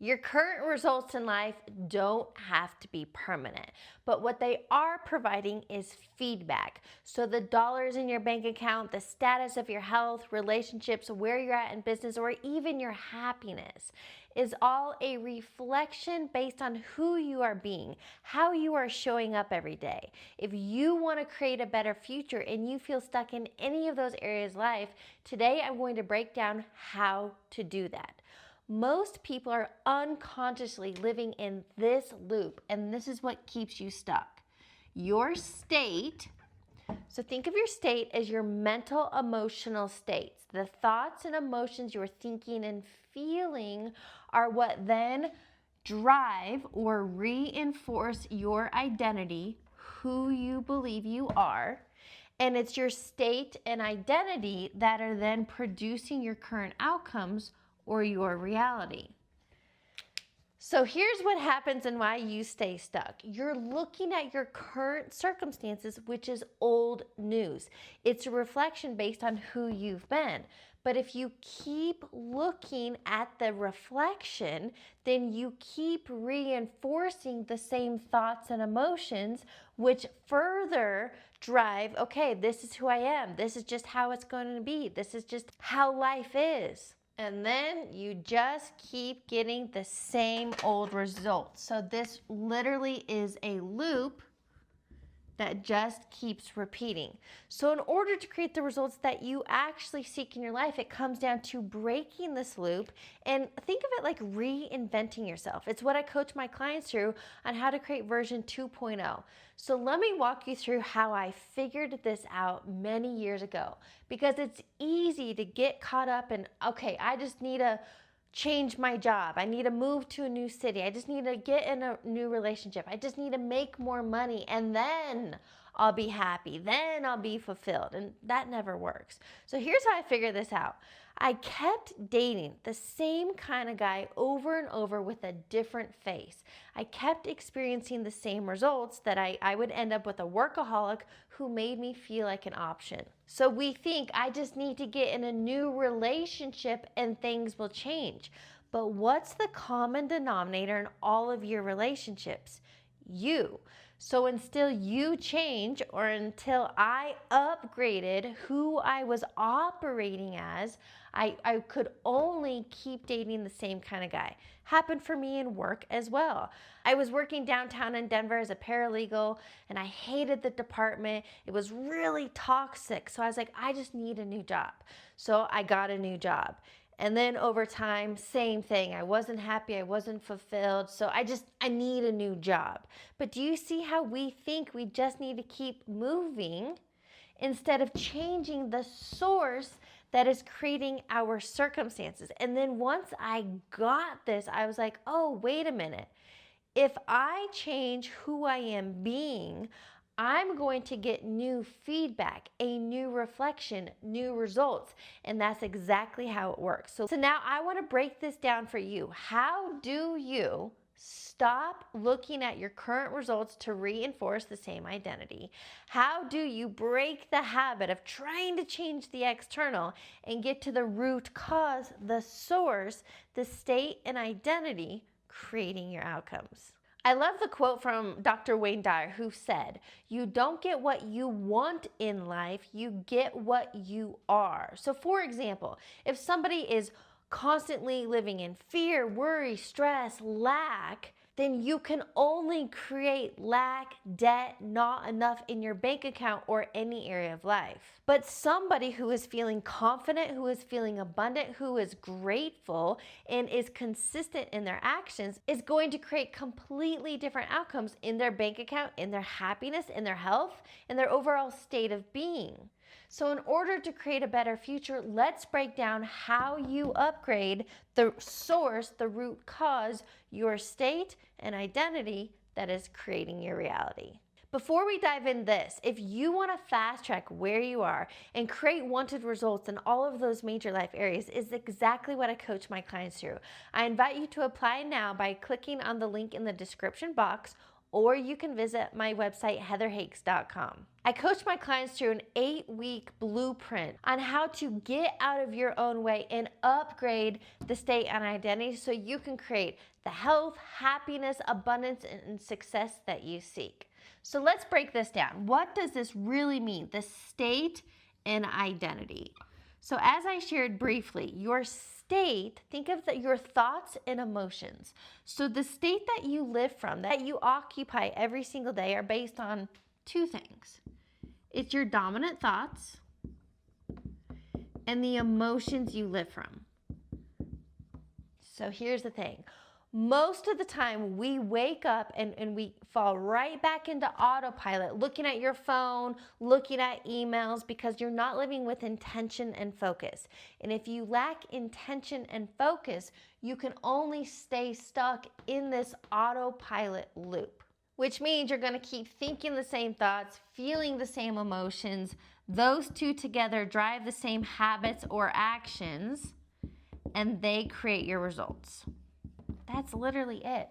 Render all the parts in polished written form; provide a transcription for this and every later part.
Your current results in life don't have to be permanent, but what they are providing is feedback. So the dollars in your bank account, the status of your health, relationships, where you're at in business, or even your happiness is all a reflection based on who you are being, how you are showing up every day. If you want to create a better future and you feel stuck in any of those areas of life, today I'm going to break down how to do that. Most people are unconsciously living in this loop, and this is what keeps you stuck. Your state, so think of your state as your mental, emotional states. The thoughts and emotions you're thinking and feeling are what then drive or reinforce your identity, who you believe you are. And it's your state and identity that are then producing your current outcomes or your reality. So here's what happens and why you stay stuck. You're looking at your current circumstances, which is old news. It's a reflection based on who you've been. But if you keep looking at the reflection, then you keep reinforcing the same thoughts and emotions, which further drive, okay, this is who I am. This is just how it's going to be. This is just how life is. And then you just keep getting the same old results. So this literally is a loop that just keeps repeating. So in order to create the results that you actually seek in your life, it comes down to breaking this loop and think of it like reinventing yourself. It's what I coach my clients through on how to create version 2.0. So let me walk you through how I figured this out many years ago, because it's easy to get caught up in, okay, I just need to change my job. I need to move to a new city. I just need to get in a new relationship. I just need to make more money and then I'll be happy. Then I'll be fulfilled. And that never works. So here's how I figured this out. I kept dating the same kind of guy over and over with a different face. I kept experiencing the same results that I would end up with a workaholic who made me feel like an option. So we think I just need to get in a new relationship and things will change. But what's the common denominator in all of your relationships? You. So until you change, or until I upgraded who I was operating as, I could only keep dating the same kind of guy. Happened for me in work as well. I was working downtown in Denver as a paralegal and I hated the department. It was really toxic. So I was like, I just need a new job. So I got a new job. And then over time, same thing. I wasn't happy. I wasn't fulfilled. So I need a new job. But do you see how we think we just need to keep moving instead of changing the source that is creating our circumstances? And then once I got this, I was like, oh, wait a minute. If I change who I am being, I'm going to get new feedback, a new reflection, new results. And that's exactly how it works. So now I want to break this down for you. How do you stop looking at your current results to reinforce the same identity? How do you break the habit of trying to change the external and get to the root cause, the source, the state and identity creating your outcomes? I love the quote from Dr. Wayne Dyer, who said, you don't get what you want in life, you get what you are. So for example, if somebody is constantly living in fear, worry, stress, lack, then you can only create lack, debt, not enough in your bank account or any area of life. But somebody who is feeling confident, who is feeling abundant, who is grateful, and is consistent in their actions is going to create completely different outcomes in their bank account, in their happiness, in their health, in their overall state of being. So in order to create a better future, let's break down how you upgrade the source, the root cause, your state and identity that is creating your reality. Before we dive in this, if you want to fast track where you are and create wanted results in all of those major life areas, is exactly what I coach my clients through. I invite you to apply now by clicking on the link in the description box or you can visit my website, heatherhakes.com. I coach my clients through an 8-week blueprint on how to get out of your own way and upgrade the state and identity so you can create the health, happiness, abundance, and success that you seek. So let's break this down. What does this really mean? The state and identity. So as I shared briefly, your state, think of your thoughts and emotions. So the state that you live from, that you occupy every single day, are based on two things. It's your dominant thoughts and the emotions you live from. So here's the thing. Most of the time we wake up and we fall right back into autopilot, looking at your phone, looking at emails, because you're not living with intention and focus. And if you lack intention and focus, you can only stay stuck in this autopilot loop, which means you're going to keep thinking the same thoughts, feeling the same emotions. Those two together drive the same habits or actions, and they create your results. That's literally it.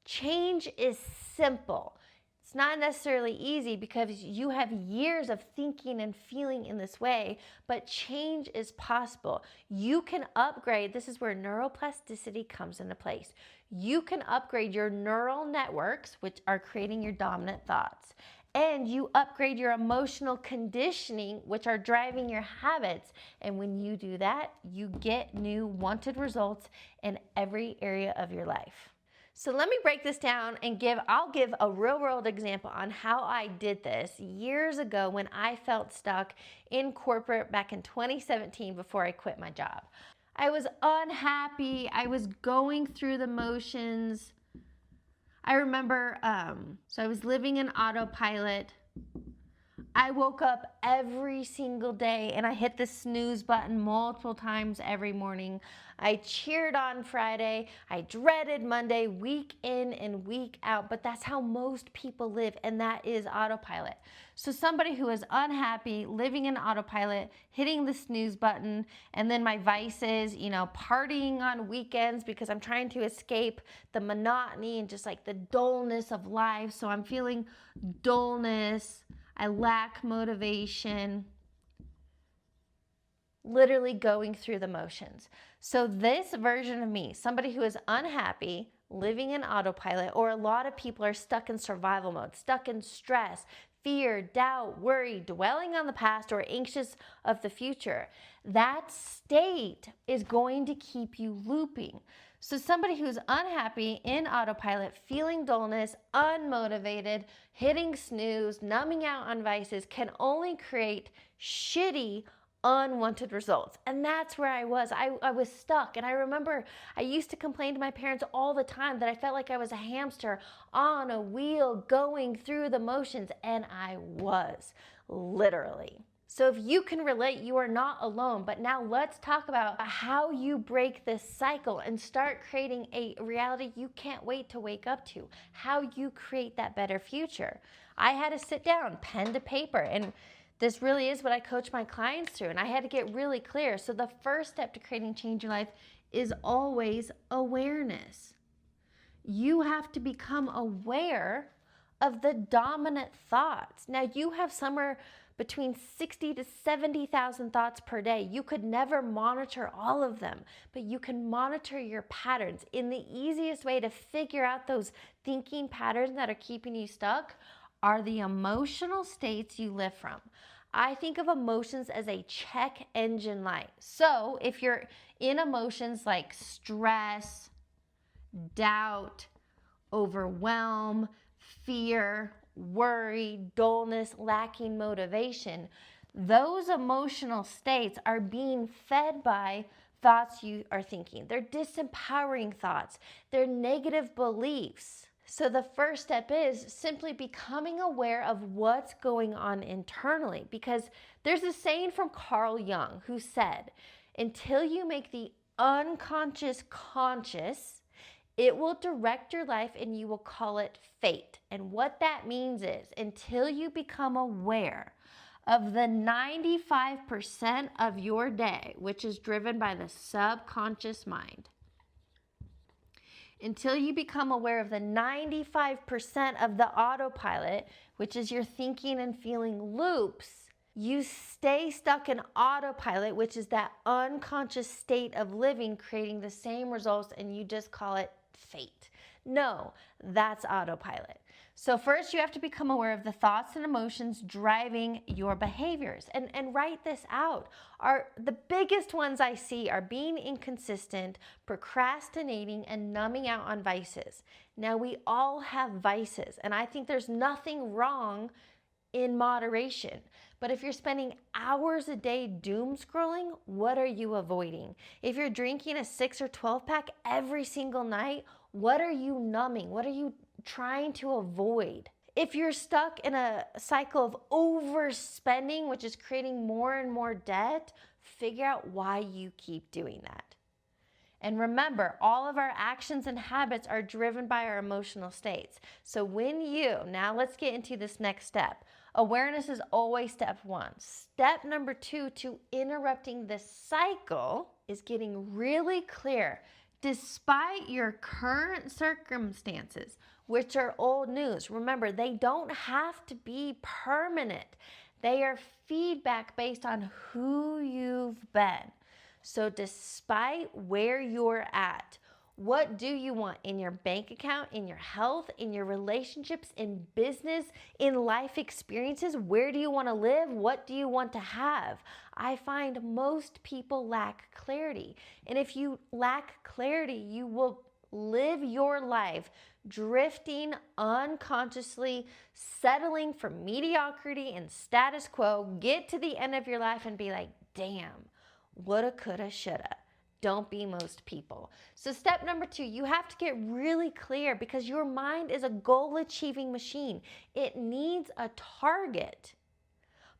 Change is simple. It's not necessarily easy because you have years of thinking and feeling in this way, but change is possible. You can upgrade. This is where neuroplasticity comes into place. You can upgrade your neural networks, which are creating your dominant thoughts. And you upgrade your emotional conditioning, which are driving your habits. And when you do that, you get new wanted results in every area of your life. So let me break this down and I'll give a real world example on how I did this years ago when I felt stuck in corporate back in 2017 before I quit my job. I was unhappy. I was going through the motions. I remember, so I was living in autopilot. I woke up every single day and I hit the snooze button multiple times every morning. I cheered on Friday. I dreaded Monday, week in and week out, but that's how most people live, and that is autopilot. So somebody who is unhappy, living in autopilot, hitting the snooze button, and then my vices, partying on weekends because I'm trying to escape the monotony and just like the dullness of life. So I'm feeling dullness. I lack motivation, literally going through the motions. So this version of me, somebody who is unhappy, living in autopilot, or a lot of people are stuck in survival mode, stuck in stress, fear, doubt, worry, dwelling on the past, or anxious of the future. That state is going to keep you looping. So somebody who's unhappy, in autopilot, feeling dullness, unmotivated, hitting snooze, numbing out on vices can only create shitty, unwanted results. And that's where I was. I was stuck. And I remember I used to complain to my parents all the time that I felt like I was a hamster on a wheel going through the motions. And I was, literally. So if you can relate, you are not alone. But now let's talk about how you break this cycle and start creating a reality you can't wait to wake up to. How you create that better future. I had to sit down, pen to paper, and this really is what I coach my clients through. And I had to get really clear. So the first step to creating change in your life is always awareness. You have to become aware of the dominant thoughts. Now you have somewhere between 60 to 70,000 thoughts per day. You could never monitor all of them, but you can monitor your patterns. And the easiest way to figure out those thinking patterns that are keeping you stuck are the emotional states you live from. I think of emotions as a check engine light. So if you're in emotions like stress, doubt, overwhelm, fear, worry, dullness, lacking motivation, those emotional states are being fed by thoughts you are thinking. They're disempowering thoughts. They're negative beliefs. So the first step is simply becoming aware of what's going on internally, because there's a saying from Carl Jung who said, until you make the unconscious conscious, it will direct your life and you will call it fate. And what that means is until you become aware of the 95% of your day, which is driven by the subconscious mind, until you become aware of the 95% of the autopilot, which is your thinking and feeling loops. You stay stuck in autopilot, which is that unconscious state of living, creating the same results, and you just call it fate. No, that's autopilot. So first you have to become aware of the thoughts and emotions driving your behaviors, and write this out. The biggest ones I see are being inconsistent, procrastinating, and numbing out on vices. Now we all have vices, and I think there's nothing wrong in moderation. But if you're spending hours a day doom scrolling, what are you avoiding? If you're drinking a 6 or 12 pack every single night, what are you numbing? What are you trying to avoid? If you're stuck in a cycle of overspending, which is creating more and more debt, figure out why you keep doing that. And remember, all of our actions and habits are driven by our emotional states. So now let's get into this next step. Awareness is always step one. Step number two to interrupting this cycle is getting really clear. Despite your current circumstances, which are old news, remember, they don't have to be permanent. They are feedback based on who you've been. So despite where you're at, what do you want in your bank account, in your health, in your relationships, in business, in life experiences? Where do you want to live? What do you want to have? I find most people lack clarity. And if you lack clarity, you will live your life drifting unconsciously, settling for mediocrity and status quo, get to the end of your life and be like, damn, woulda, coulda, shoulda. Don't be most people. So step number two, you have to get really clear because your mind is a goal-achieving machine. It needs a target.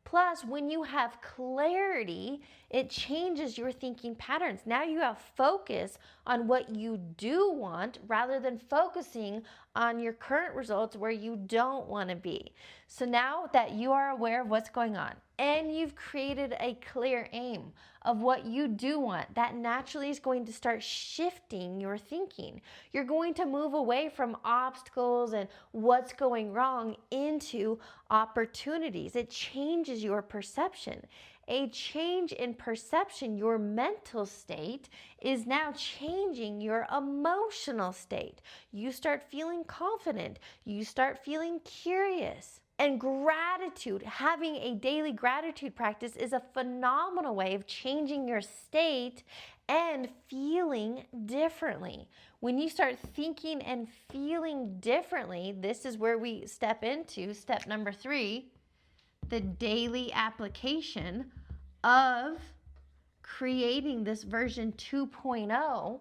Plus, when you have clarity, it changes your thinking patterns. Now you have focus on what you do want rather than focusing on your current results where you don't want to be. So now that you are aware of what's going on and you've created a clear aim of what you do want, that naturally is going to start shifting your thinking. You're going to move away from obstacles and what's going wrong into opportunities. It changes your perception. A change in perception, your mental state, is now changing your emotional state. You start feeling confident. You start feeling curious. And gratitude, having a daily gratitude practice, is a phenomenal way of changing your state and feeling differently. When you start thinking and feeling differently, this is where we step into step number 3, the daily application of creating this version 2.0.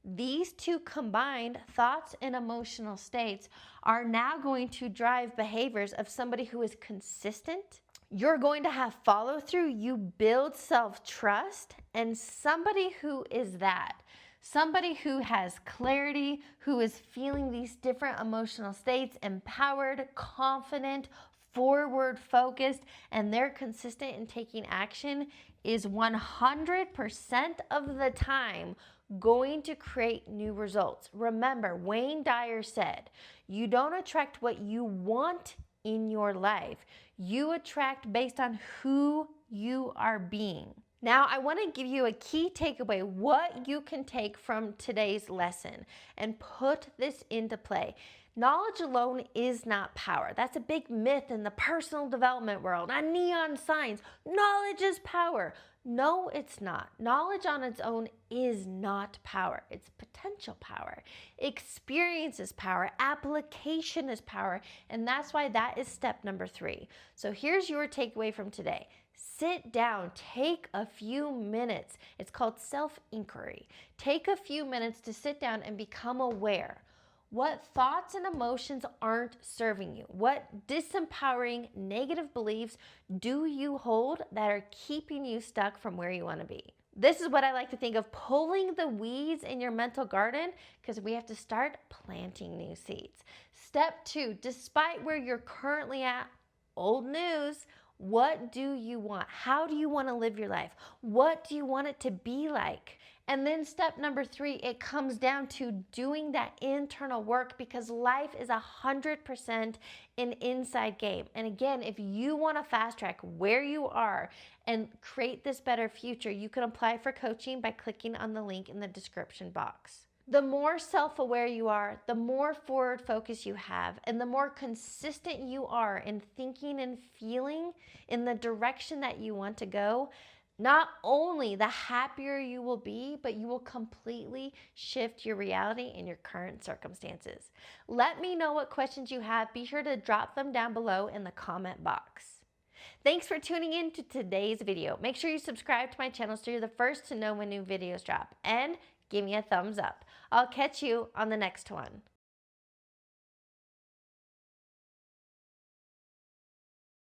These two combined thoughts and emotional states are now going to drive behaviors of somebody who is consistent. You're going to have follow through. You build self-trust, and somebody who is that. Somebody who has clarity, who is feeling these different emotional states, empowered, confident, forward focused, and they're consistent in taking action, is 100% of the time going to create new results. Remember, Wayne Dyer said, you don't attract what you want in your life. You attract based on who you are being. Now, I want to give you a key takeaway, what you can take from today's lesson and put this into play. Knowledge alone is not power. That's a big myth in the personal development world. On neon signs, knowledge is power. No, it's not. Knowledge on its own is not power. It's potential power. Experience is power. Application is power. And that's why that is step number 3. So here's your takeaway from today. Sit down, take a few minutes. It's called self-inquiry. Take a few minutes to sit down and become aware. What thoughts and emotions aren't serving you? What disempowering negative beliefs do you hold that are keeping you stuck from where you want to be? This is what I like to think of pulling the weeds in your mental garden, because we have to start planting new seeds. Step 2, despite where you're currently at, old news, what do you want? How do you want to live your life? What do you want it to be like? And then step number 3, it comes down to doing that internal work, because life is 100% an inside game. And again, if you want to fast track where you are and create this better future, you can apply for coaching by clicking on the link in the description box. The more self-aware you are, the more forward focus you have, and the more consistent you are in thinking and feeling in the direction that you want to go, not only the happier you will be, but you will completely shift your reality and your current circumstances. Let me know what questions you have. Be sure to drop them down below in the comment box. Thanks for tuning in to today's video. Make sure you subscribe to my channel so you're the first to know when new videos drop, and give me a thumbs up. I'll catch you on the next one.